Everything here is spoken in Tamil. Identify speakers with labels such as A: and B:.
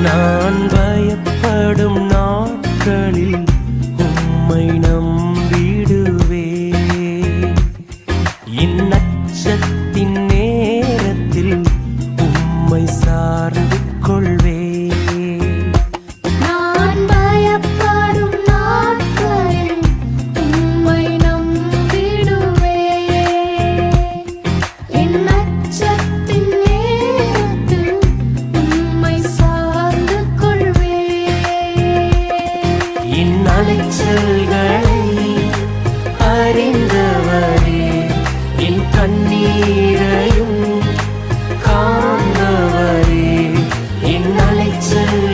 A: நான் பயப்படும் நாட்களில் உம்மை நம்பிடுவே. இந்நச்சத்தின் நேரத்தில் உம்மை சார்ந்து கொள்வே. அலைச்சல்களை அறிந்தவரே, என் கண்ணீரையும் காண்பவரே, என் அலைச்சல்